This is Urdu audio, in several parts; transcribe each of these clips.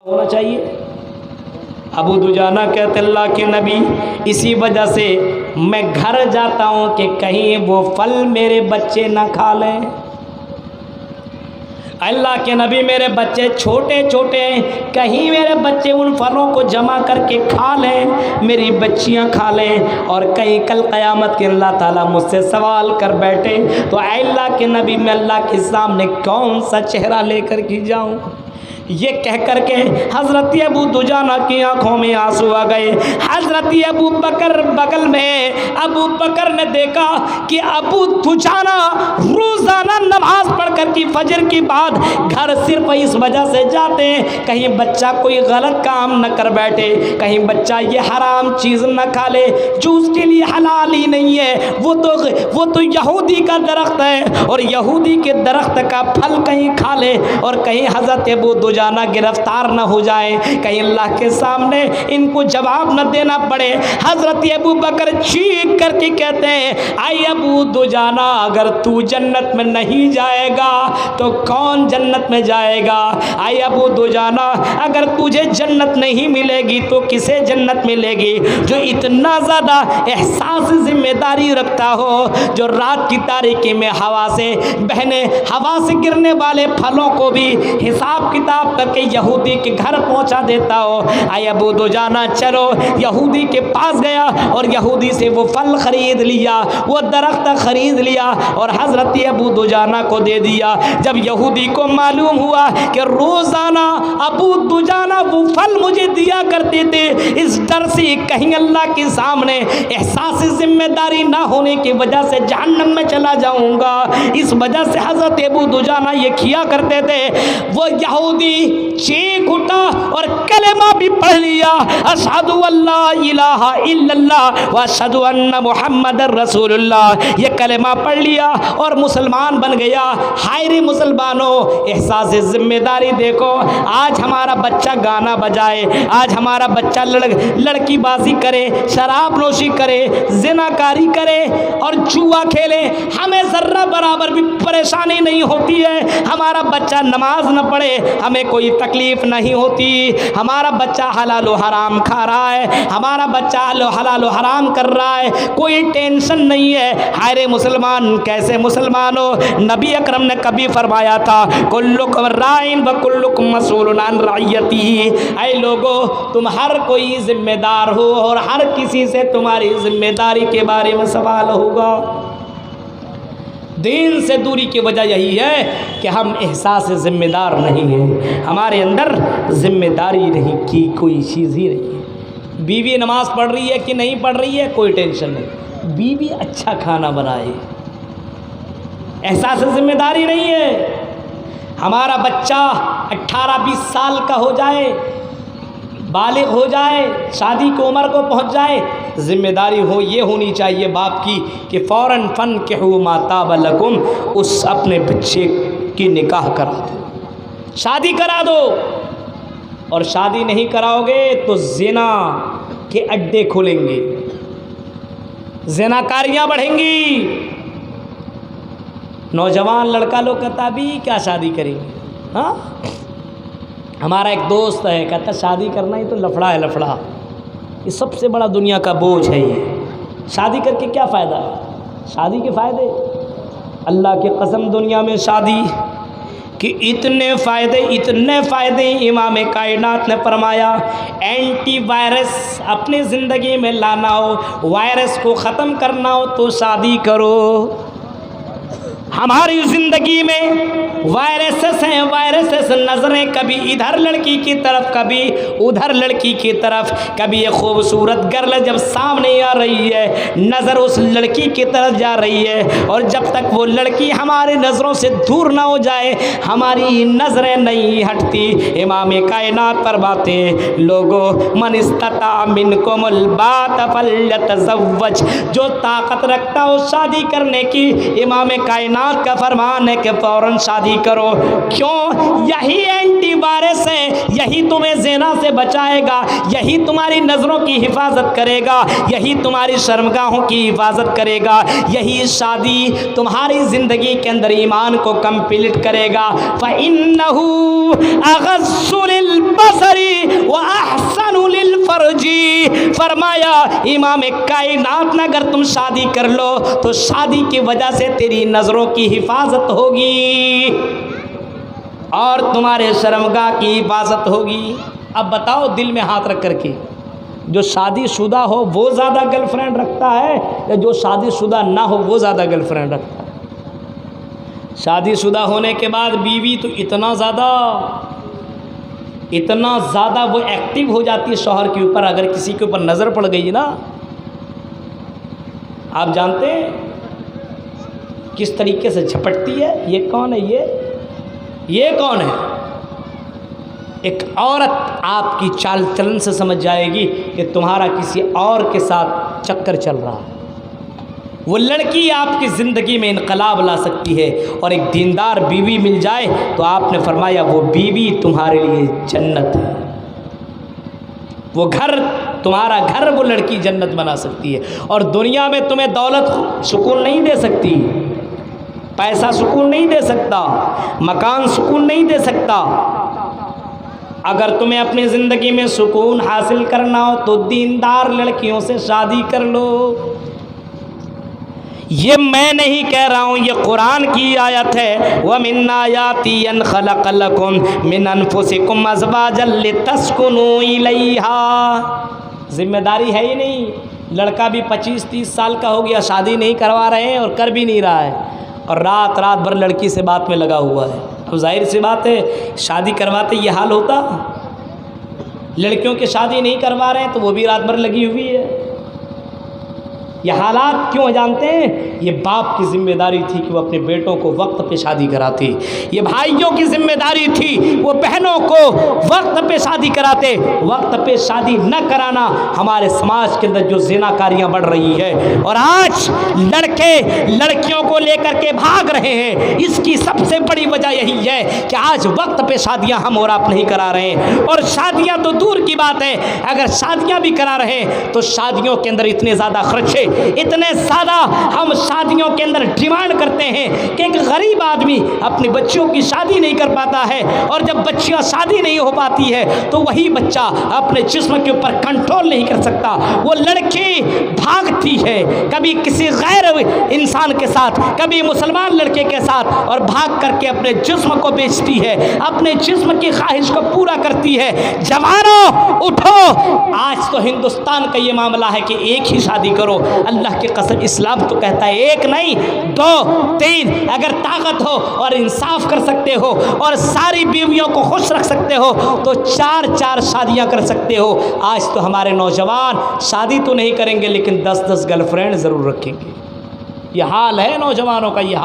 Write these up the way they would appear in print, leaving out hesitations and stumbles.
ہونا چاہیے۔ ابو دجانہ کہتے اللہ کے نبی اسی وجہ سے میں گھر جاتا ہوں کہ کہیں وہ پھل میرے بچے نہ کھا لیں۔ اللہ کے نبی میرے بچے چھوٹے چھوٹے ہیں، کہیں میرے بچے ان پھلوں کو جمع کر کے کھا لیں، میری بچیاں کھا لیں، اور کہیں کل قیامت کے اللہ تعالیٰ مجھ سے سوال کر بیٹھے تو اے اللہ کے نبی میں اللہ کے سامنے کون سا چہرہ لے کر کے جاؤں۔ یہ کہہ کر کے حضرت ابو دجانہ کی آنکھوں میں آنسو آ گئے۔ حضرت ابو بکر بغل میں، ابو بکر نے دیکھا کہ ابو دجانہ روزانہ نماز پڑھ کر کی فجر کی بعد گھر صرف اس وجہ سے جاتے ہیں کہیں بچہ کوئی غلط کام نہ کر بیٹھے، کہیں بچہ یہ حرام چیز نہ کھا لے جو اس کے لیے حلال ہی نہیں ہے۔ وہ تو یہودی کا درخت ہے اور یہودی کے درخت کا پھل کہیں کھا لے اور کہیں حضرت ابو دجانہ گرفتار نہ ہو جائے، کہیں اللہ کے سامنے ان کو جواب نہ دینا پڑے۔ حضرت ابو بکر چیخ کر کے کہتے ہیں اے ابو دجانہ اگر تو جنت میں نہیں جائے گا تو کون جنت میں جائے گا؟ اے ابو دجانہ اگر تجھے جنت نہیں ملے گی تو کسے جنت ملے گی؟ جو اتنا زیادہ احساس ذمہ داری رکھتا ہو، جو رات کی تاریکی میں ہوا سے بہنے، ہوا سے گرنے والے پھلوں کو بھی حساب کتاب کر کے یہودی کے گھر پہنچا دیتا ہو۔ اے ابو دجانہ چلو، یہودی کے پاس گیا اور یہودی سے وہ پھل خرید لیا، وہ درخت خرید لیا اور حضرت ابو دجانہ کو دے دیا۔ جب یہودی کو معلوم ہوا کہ روزانہ ابو دجانہ وہ پھل مجھے دیا کرتے تھے، اس ڈر سے کہیں اللہ کے سامنے احساس ذمہ داری نہ ہونے کی وجہ سے جہنم میں چلا جاؤں گا، اس وجہ سے حضرت ابو دجانہ یہ کیا کرتے تھے۔ وہ یہودی چیخ اٹھا اور کلمہ بھی پڑھ لیا، اشہد ان لا الہ الا اللہ واشہد ان محمد رسول اللہ، یہ کلمہ پڑھ لیا اور مسلمان بن گیا۔ ہائے رے مسلمانوں، احساس ذمہ داری دیکھو۔ آج ہمارا بچہ گانا بجائے، آج ہمارا بچہ لڑکی بازی کرے، شراب نوشی کرے، زنا کاری کرے اور جوا کھیلے، ہمیں ذرہ برابر بھی پریشانی نہیں ہوتی ہے۔ ہمارا بچہ نماز نہ پڑھے ہمیں کوئی تکلیف نہیں ہوتی، ہمارا بچہ حلال و حرام کھا رہا ہے، ہمارا بچہ حلال و حرام کر رہا ہے، کوئی ٹینشن نہیں ہے۔ ہائے مسلمان، کیسے مسلمان ہو؟ نبی اکرم نے کبھی فرمایا تھا کلکم رائن و کلکم مسئول عن رعیتہ، اے لوگو تم ہر کوئی ذمہ دار ہو اور ہر کسی سے تمہاری ذمہ داری کے بارے میں سوال ہوگا۔ دین سے دوری کی وجہ یہی ہے کہ ہم احساس ذمہ دار نہیں ہیں، ہمارے اندر ذمہ داری نہیں کی کوئی چیز ہی نہیں ہے۔ بیوی نماز پڑھ رہی ہے کہ نہیں پڑھ رہی ہے کوئی ٹینشن نہیں، بیوی اچھا کھانا بنائے، احساس ذمہ داری نہیں ہے۔ ہمارا بچہ 18-20 سال کا ہو جائے، بالغ ہو جائے، شادی کی عمر کو پہنچ جائے، ذمہ داری ہو یہ ہونی چاہیے باپ کی کہ فوراً فنکحوا ما طاب لکم، اس اپنے بچے کی نکاح کرا دو، شادی کرا دو، اور شادی نہیں کراؤ گے تو زنا کے اڈے کھلیں گے، زنا کاریاں بڑھیں گی۔ نوجوان لڑکا لوگ کہتا ابھی کیا شادی کریں گے؟ ہاں، ہمارا ایک دوست ہے کہتا شادی کرنا ہی تو لفڑا ہے، لفڑا یہ سب سے بڑا دنیا کا بوجھ ہے، یہ شادی کر کے کیا فائدہ ہے؟ شادی کے فائدے، اللہ کی قسم دنیا میں شادی کہ اتنے فائدے امام کائنات نے فرمایا اینٹی وائرس اپنی زندگی میں لانا ہو، وائرس کو ختم کرنا ہو تو شادی کرو۔ ہماری زندگی میں وائرسز ہیں، وائرسز، نظریں کبھی ادھر لڑکی کی طرف کبھی ادھر لڑکی کی طرف، کبھی یہ خوبصورت گرل جب سامنے آ رہی ہے نظر اس لڑکی کی طرف جا رہی ہے، اور جب تک وہ لڑکی ہماری نظروں سے دور نہ ہو جائے ہماری نظریں نہیں ہٹتی۔ امام کائنات فرماتے ہیں لوگو من استطاع منکم الباءۃ فلیتزوج، جو طاقت رکھتا ہو شادی کرنے کی، امام کائنات کا فرمان ہے کہ فوراً شادی کرو۔ کیوں؟ یہی اینٹی وائرس ہے، یہی تمہیں زنا سے بچائے گا، یہی تمہاری نظروں کی حفاظت کرے گا، یہی تمہاری شرمگاہوں کی حفاظت کرے گا، یہی شادی تمہاری زندگی کے اندر ایمان کو کمپلیٹ کرے گا۔ فَإِنَّهُ أَغَضُّ لِلْبَصَرِ فرمایا امام کائنات نے اگر تم شادی کر لو تو شادی کی وجہ سے تیری نظروں کی حفاظت ہوگی اور تمہارے شرمگاہ کی حفاظت ہوگی۔ اب بتاؤ دل میں ہاتھ رکھ کر کے، جو شادی شدہ ہو وہ زیادہ گرل فرینڈ رکھتا ہے یا جو شادی شدہ نہ ہو وہ زیادہ گرل فرینڈ رکھتا ہے؟ شادی شدہ ہونے کے بعد بیوی تو اتنا زیادہ وہ ایکٹیو ہو جاتی ہے شوہر کے اوپر، اگر کسی کے اوپر نظر پڑ گئی نا، آپ جانتے ہیں کس طریقے سے جھپٹتی ہے۔ یہ کون ہے؟ یہ کون ہے؟ ایک عورت آپ کی چال چلن سے سمجھ جائے گی کہ تمہارا کسی اور کے ساتھ چکر چل رہا ہے۔ وہ لڑکی آپ کی زندگی میں انقلاب لا سکتی ہے، اور ایک دیندار بیوی مل جائے تو آپ نے فرمایا وہ بیوی تمہارے لیے جنت ہے، وہ گھر تمہارا گھر وہ لڑکی جنت بنا سکتی ہے۔ اور دنیا میں تمہیں دولت سکون نہیں دے سکتی، پیسہ سکون نہیں دے سکتا، مکان سکون نہیں دے سکتا۔ اگر تمہیں اپنی زندگی میں سکون حاصل کرنا ہو تو دیندار لڑکیوں سے شادی کر لو۔ یہ میں نہیں کہہ رہا ہوں، یہ قرآن کی آیت ہے، وَمِنْ آيَاتِهِ أَنْ خَلَقَ لَكُم مِّنْ أَنفُسِكُمْ أَزْوَاجًا لِتَسْكُنُوا إِلَيْهَا۔ ذمہ داری ہے ہی نہیں، لڑکا بھی 25-30 سال کا ہو گیا، شادی نہیں کروا رہے ہیں اور کر بھی نہیں رہا ہے، اور رات بھر لڑکی سے بات میں لگا ہوا ہے۔ تو ظاہر سی بات ہے شادی کرواتے یہ حال ہوتا؟ لڑکیوں کی شادی نہیں کروا رہے ہیں تو وہ بھی رات بھر لگی ہوئی ہے۔ یہ حالات کیوں جانتے ہیں؟ یہ باپ کی ذمہ داری تھی کہ وہ اپنے بیٹوں کو وقت پہ شادی کراتے، یہ بھائیوں کی ذمہ داری تھی وہ بہنوں کو وقت پہ شادی کراتے۔ وقت پہ شادی نہ کرانا ہمارے سماج کے اندر جو زنا کاریاں بڑھ رہی ہے، اور آج لڑکے لڑکیوں کو لے کر کے بھاگ رہے ہیں، اس کی سب سے بڑی وجہ یہی ہے کہ آج وقت پہ شادیاں ہم اور آپ نہیں کرا رہے ہیں۔ اور شادیاں تو دور کی بات ہے، اگر شادیاں بھی کرا رہے ہیں تو شادیوں کے اندر اتنے زیادہ خرچے، اتنے زیادہ ہم شادیوں کے اندر ڈیمانڈ کرتے ہیں کہ ایک غریب آدمی اپنی بچیوں کی شادی نہیں کر پاتا ہے، اور جب بچیاں شادی نہیں ہو پاتی ہے تو وہی بچہ اپنے جسم کے اوپر کنٹرول نہیں کر سکتا، وہ لڑکی بھاگتی ہے کبھی کسی غیر انسان کے ساتھ، کبھی مسلمان لڑکے کے ساتھ، اور بھاگ کر کے اپنے جسم کو بیچتی ہے، اپنے جسم کی خواہش کو پورا کرتی ہے۔ جوانوں اٹھو، آج تو ہندوستان کا یہ معاملہ ہے کہ ایک ہی شادی کرو۔ اللہ کی قسم اسلام تو کہتا ہے ایک نہیں 2 3، اگر طاقت ہو اور انصاف کر سکتے ہو اور ساری بیویوں کو خوش رکھ سکتے ہو تو 4 شادیاں کر سکتے ہو۔ آج تو ہمارے نوجوان شادی تو نہیں کریں گے لیکن 10 گرل فرینڈ ضرور رکھیں گے۔ یہ حال ہے نوجوانوں کا، یہ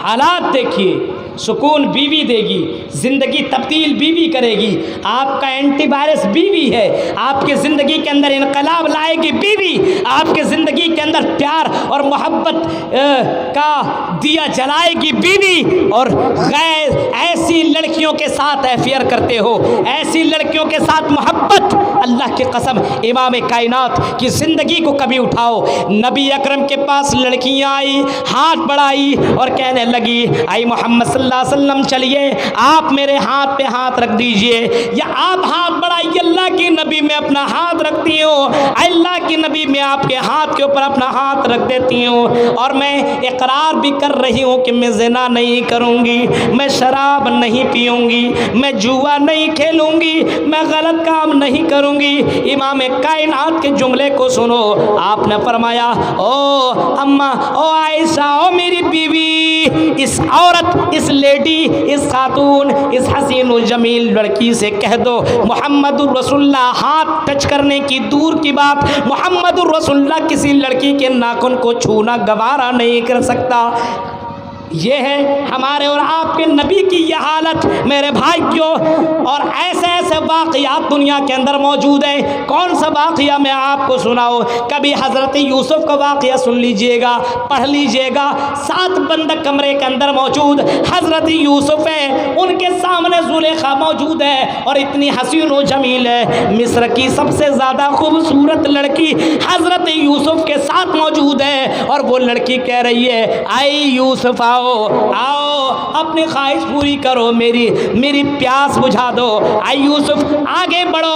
حالات دیکھیے۔ سکون بیوی دے گی، زندگی تبدیل بیوی کرے گی، آپ کا اینٹی وائرس بیوی ہے، آپ کی زندگی کے اندر انقلاب لائے گی بیوی، آپ کی زندگی کے اندر پیار اور محبت کا دیا جلائے گی بیوی۔ اور غیر ایسی لڑکیوں کے ساتھ افیئر کرتے ہو، ایسی لڑکیوں کے ساتھ محبت، اللہ کی قسم امام کائنات کی زندگی کو کبھی اٹھاؤ۔ نبی اکرم کے پاس لڑکیاں آئی، ہاتھ بڑھائی اور کہنے لگی اے محمد صلی اللہ علیہ وسلم چلیے آپ میرے ہاتھ پہ ہاتھ رکھ دیجئے، یا آپ ہاتھ بڑھائیے اللہ کی نبی میں اپنا ہاتھ رکھتی ہوں، اللہ کی نبی میں آپ کے ہاتھ کے اوپر اپنا ہاتھ رکھ دیتی ہوں، اور میں اقرار بھی کر رہی ہوں کہ میں زنا نہیں کروں گی، میں شراب نہیں پیوں گی، میں جوا نہیں کھیلوں گی، میں غلط کام نہیں کروں گی۔ امام کائنات کے جملے کو سنو، آپ نے فرمایا او اماں، او عائشہ، او میری بیوی، اس عورت، اس لیڈی، اس خاتون، اس حسین و جمیل لڑکی سے کہہ دو محمد الرسول اللہ ہاتھ ٹچ کرنے کی دور کی بات، محمد الرسول اللہ کسی لڑکی کے ناخن کو چھونا گوارا نہیں کر سکتا۔ یہ ہے ہمارے اور آپ کے نبی کی یہ حالت میرے بھائیوں، اور ایسے ایسے واقعات دنیا کے اندر موجود ہیں۔ کون سا واقعہ میں آپ کو سناؤں؟ کبھی حضرت یوسف کا واقعہ سن لیجئے گا، پڑھ لیجئے گا۔ 7 بند کمرے کے اندر موجود حضرت یوسف ہیں، ان کے سامنے زلیخا موجود ہے، اور اتنی حسین و جمیل ہے، مصر کی سب سے زیادہ خوبصورت لڑکی حضرت یوسف کے ساتھ موجود ہے، اور وہ لڑکی کہہ رہی ہے اے یوسف آؤ اپنی خواہش پوری کرو، میری پیاس بجھا دو، اے یوسف آگے بڑھو۔